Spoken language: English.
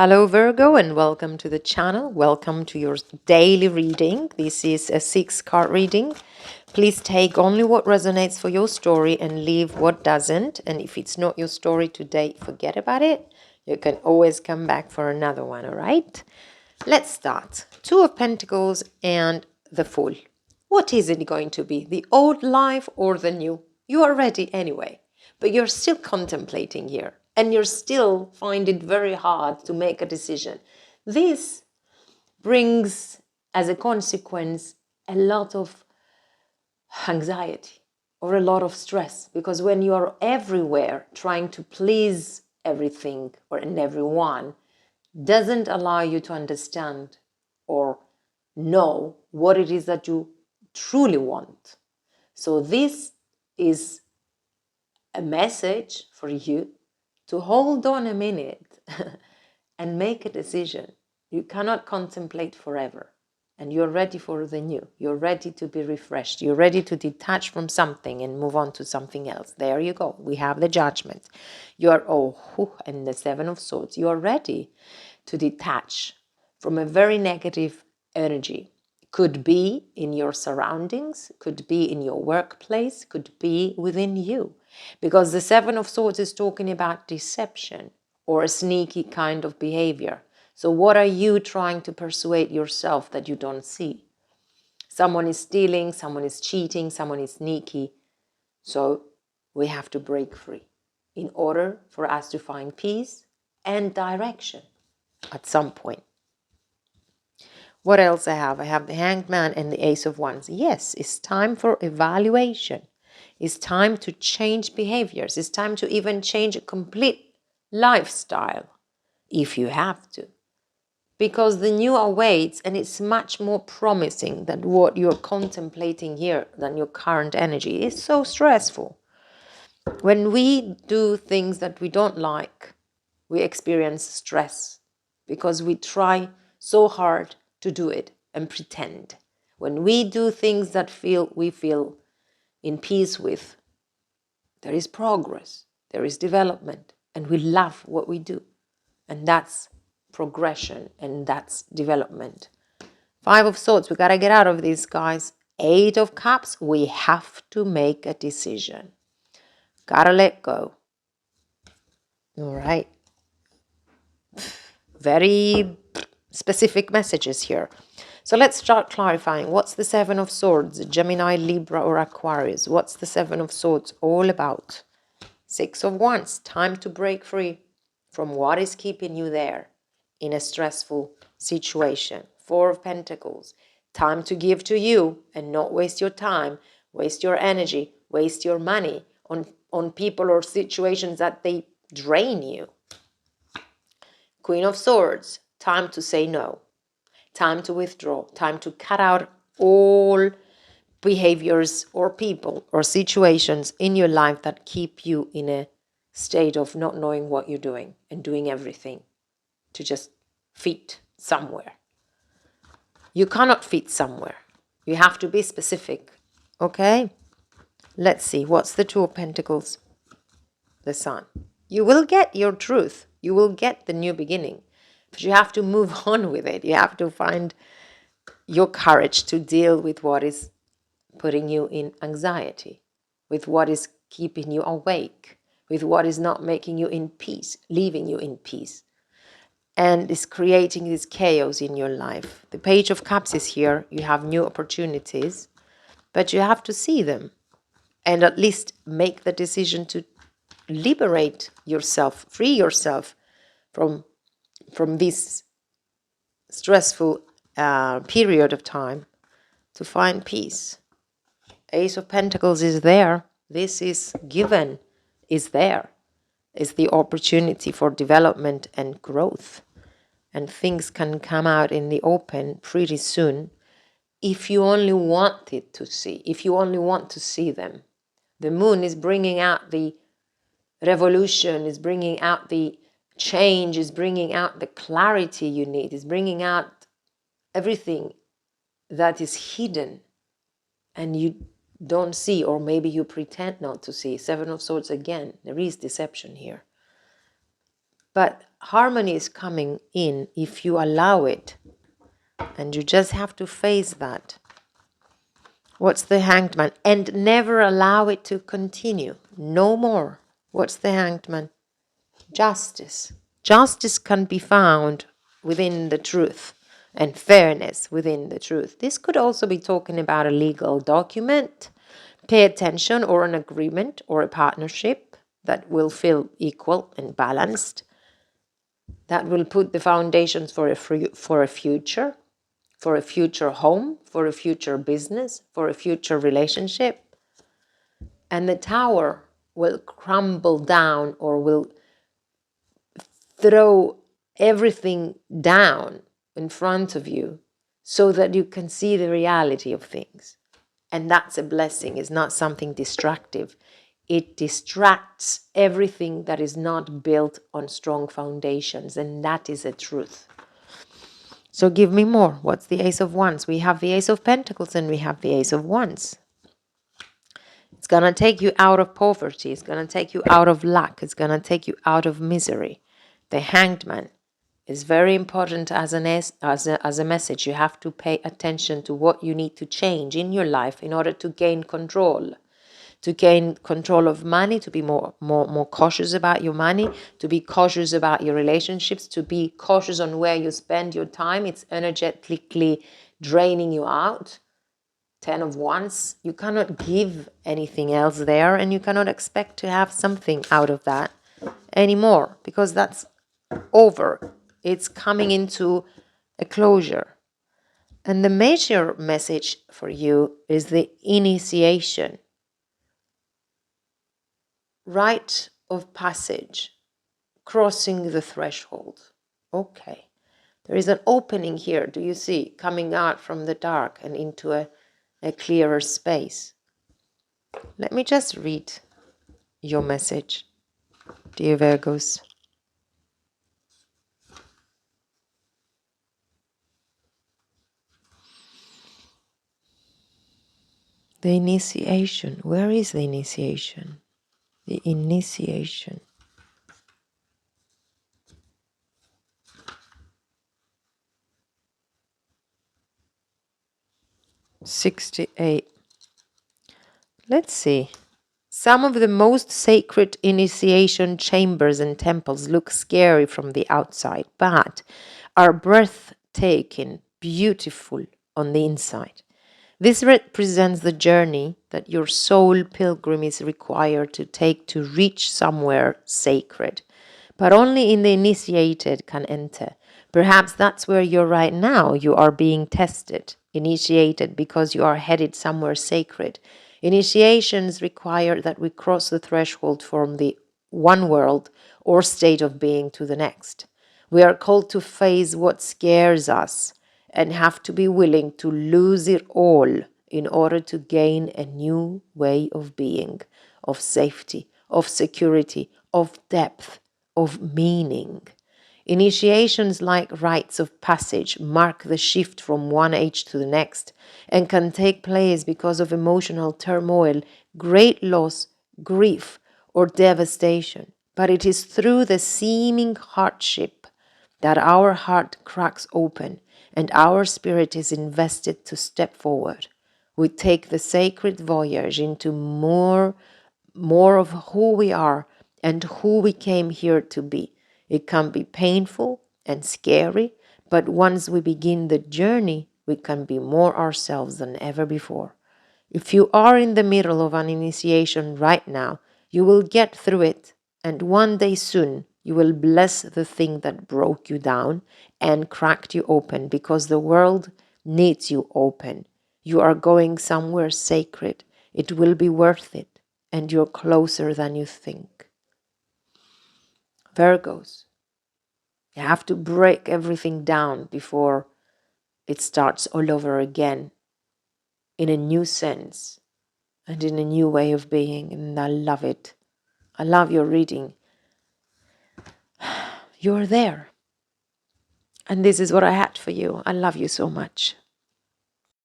Hello Virgo and welcome to the channel. Welcome to your daily reading. This is a 6-card reading. Please take only what resonates for your story and leave what doesn't. And if it's not your story today, forget about it. You can always come back for another one, all right? Let's start. 2 of Pentacles and the Fool. What is it going to be? The old life or the new? You are ready anyway, but you're still contemplating here. And you're still find it very hard to make a decision. This brings as a consequence a lot of anxiety or a lot of stress, because when you are everywhere trying to please everything and everyone, doesn't allow you to understand or know what it is that you truly want. So this is a message for you to hold on a minute and make a decision. You cannot contemplate forever. And you're ready for the new. You're ready to be refreshed. You're ready to detach from something and move on to something else. There you go. We have the Judgment. You're, and the 7 of Swords. You're ready to detach from a very negative energy. Could be in your surroundings, could be in your workplace, could be within you. Because the 7 of Swords is talking about deception or a sneaky kind of behavior. So what are you trying to persuade yourself that you don't see? Someone is stealing, someone is cheating, someone is sneaky. So we have to break free in order for us to find peace and direction at some point. What else I have? I have the Hanged Man and the Ace of Wands. Yes, it's time for evaluation. It's time to change behaviors. It's time to even change a complete lifestyle, if you have to. Because the new awaits, and it's much more promising than what you're contemplating here, than your current energy. It's so stressful. When we do things that we don't like, we experience stress because we try so hard to do it and pretend. When we do things that we feel in peace with, there is progress, there is development, and we love what we do. And that's progression and that's development. 5 of Swords, we got to get out of this, guys. 8 of Cups, we have to make a decision. Gotta let go. All right. Very specific messages here. So let's start clarifying. What's the 7 of Swords? Gemini, Libra, or Aquarius? What's the 7 of Swords all about? 6 of Wands. Time to break free from what is keeping you there in a stressful situation. 4 of Pentacles. Time to give to you and not waste your time, waste your energy, waste your money on people or situations that they drain you. Queen of Swords. Time to say no. Time to withdraw. Time to cut out all behaviors or people or situations in your life that keep you in a state of not knowing what you're doing and doing everything to just fit somewhere. You cannot fit somewhere. You have to be specific. Okay? Let's see. What's the 2 of Pentacles? The Sun. You will get your truth. You will get the new beginning. But you have to move on with it. You have to find your courage to deal with what is putting you in anxiety, with what is keeping you awake, with what is not making you in peace, leaving you in peace, and is creating this chaos in your life. The Page of Cups is here. You have new opportunities, but you have to see them and at least make the decision to liberate yourself, free yourself from this stressful period of time to find peace. Ace of Pentacles is there. This is given, is there. It's the opportunity for development and growth. And things can come out in the open pretty soon if you only want it to see, if you only want to see them. The Moon is bringing out the revolution, is bringing out the change, is bringing out the clarity you need, is bringing out everything that is hidden and you don't see, or maybe you pretend not to see. 7 of Swords again. There is deception here. But harmony is coming in if you allow it. And you just have to face that. What's the Hanged Man? And never allow it to continue. No more. What's the Hanged Man? Justice. Justice can be found within the truth, and fairness within the truth. This could also be talking about a legal document. Pay attention, or an agreement or a partnership that will feel equal and balanced. That will put the foundations for a future, for a future home, for a future business, for a future relationship. And the tower will crumble down, or will throw everything down in front of you so that you can see the reality of things. And that's a blessing. It's not something distractive. It distracts everything that is not built on strong foundations, and that is a truth. So give me more. What's the Ace of Wands? We have the Ace of Pentacles and we have the Ace of Wands. It's going to take you out of poverty. It's going to take you out of lack. It's going to take you out of misery. The Hanged Man is very important as a message. You have to pay attention to what you need to change in your life in order to gain control. To gain control of money, to be more cautious about your money, to be cautious about your relationships, to be cautious on where you spend your time. It's energetically draining you out. 10 of Wands, you cannot give anything else there, and you cannot expect to have something out of that anymore, because that's over. It's coming into a closure. And the major message for you is the initiation. Rite of passage, crossing the threshold. Okay, there is an opening here, do you see, coming out from the dark and into a clearer space. Let me just read your message, dear Virgos. The initiation. Where is the initiation? The initiation. $68. Let's see. Some of the most sacred initiation chambers and temples look scary from the outside, but are breathtaking, beautiful on the inside. This represents the journey that your soul pilgrim is required to take to reach somewhere sacred. But only in the initiated can enter. Perhaps that's where you're right now. You are being tested, initiated, because you are headed somewhere sacred. Initiations require that we cross the threshold from the one world or state of being to the next. We are called to face what scares us and have to be willing to lose it all in order to gain a new way of being, of safety, of security, of depth, of meaning. Initiations like rites of passage mark the shift from one age to the next and can take place because of emotional turmoil, great loss, grief, or devastation. But it is through the seeming hardship that our heart cracks open and our spirit is invested to step forward. We take the sacred voyage into more of who we are and who we came here to be. It can be painful and scary, but once we begin the journey, we can be more ourselves than ever before. If you are in the middle of an initiation right now, you will get through it, and one day soon you will bless the thing that broke you down and cracked you open, because the world needs you open. You are going somewhere sacred. It will be worth it, and you're closer than you think. Virgos, you have to break everything down before it starts all over again in a new sense and in a new way of being, and I love it. I love your reading. You're there. And this is what I had for you. I love you so much.